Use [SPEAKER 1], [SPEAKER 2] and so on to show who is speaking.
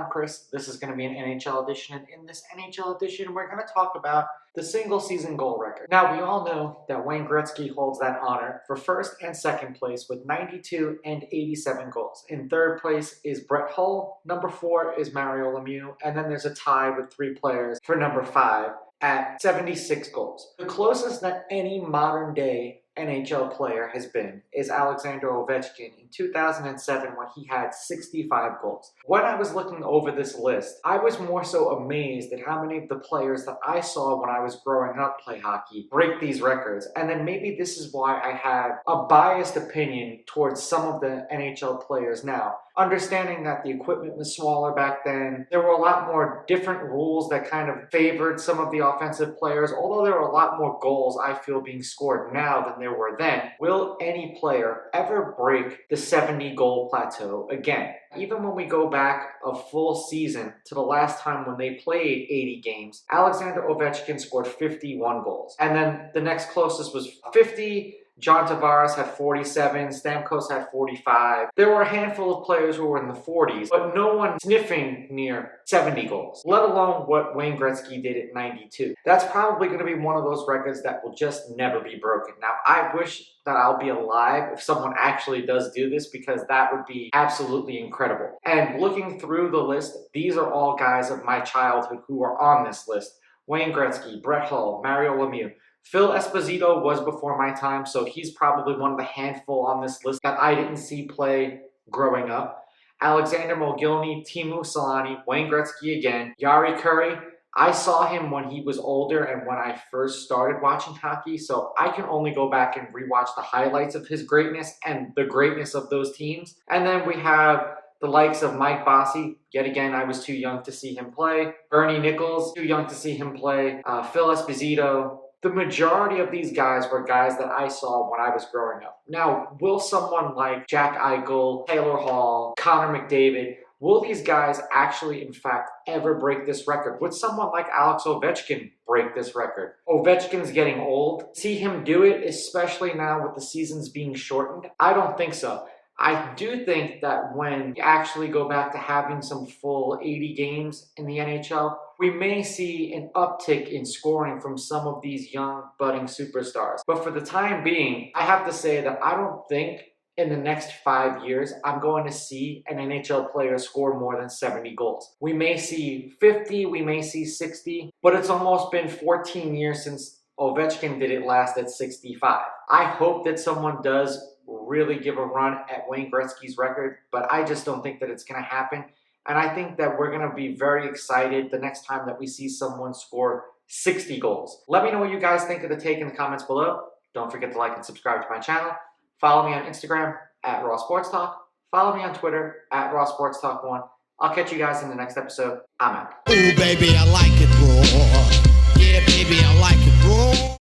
[SPEAKER 1] Chris. This is going to be an NHL edition, and in this NHL edition, we're going to talk about the single-season goal record. Now, we all know that Wayne Gretzky holds that honor for first and second place with 92 and 87 goals. In third place is Brett Hull. Number 4 is Mario Lemieux, and then there's a tie with 3 players for number 5 at 76 goals. The closest that any modern-day NHL player has been is Alexander Ovechkin in 2007 when he had 65 goals. When I was looking over this list, I was more so amazed at how many of the players that I saw when I was growing up play hockey break these records. And then maybe this is why I have a biased opinion towards some of the NHL players now. Understanding that the equipment was smaller back then, there were a lot more different rules that kind of favored some of the offensive players, although there were a lot more goals I feel being scored now than there were then. Will any player ever break the 70 goal plateau again? Even when we go back a full season to the last time when they played 80 games, Alexander Ovechkin scored 51 goals. And then the next closest was 50. John Tavares had 47, Stamkos had 45. There were a handful of players who were in the 40s, but no one sniffing near 70 goals, let alone what Wayne Gretzky did at 92. That's probably going to be one of those records that will just never be broken. Now, I wish that I'll be alive if someone actually does do this, because that would be absolutely incredible. And looking through the list, these are all guys of my childhood who are on this list. Wayne Gretzky, Brett Hull, Mario Lemieux. Phil Esposito was before my time, so he's probably one of the handful on this list that I didn't see play growing up. Alexander Mogilny, Teemu Selanne, Wayne Gretzky again, Jari Kurri. I saw him when he was older and when I first started watching hockey, so I can only go back and rewatch the highlights of his greatness and the greatness of those teams. And then we have the likes of Mike Bossy. Yet again, I was too young to see him play. Bernie Nichols, too young to see him play. Phil Esposito. The majority of these guys were guys that I saw when I was growing up. Now, will someone like Jack Eichel, Taylor Hall, Connor McDavid, will these guys actually, in fact, ever break this record? Would someone like Alex Ovechkin break this record? Ovechkin's getting old. See him do it, especially now with the seasons being shortened? I don't think so. I do think that when you actually go back to having some full 80 games in the NHL, we may see an uptick in scoring from some of these young budding superstars. But for the time being, I have to say that I don't think in the next 5 years, I'm going to see an NHL player score more than 70 goals. We may see 50, we may see 60, but it's almost been 14 years since Ovechkin did it last at 65. I hope that someone does really give a run at Wayne Gretzky's record, but I just don't think that it's going to happen. And I think that we're going to be very excited the next time that we see someone score 60 goals. Let me know what you guys think of the take in the comments below. Don't forget to like and subscribe to my channel. Follow me on Instagram at Raw Sports Talk. Follow me on Twitter at Raw Sports Talk 1. I'll catch you guys in the next episode. I'm out.
[SPEAKER 2] Ooh, baby, I like it raw. Yeah, baby, I like it raw.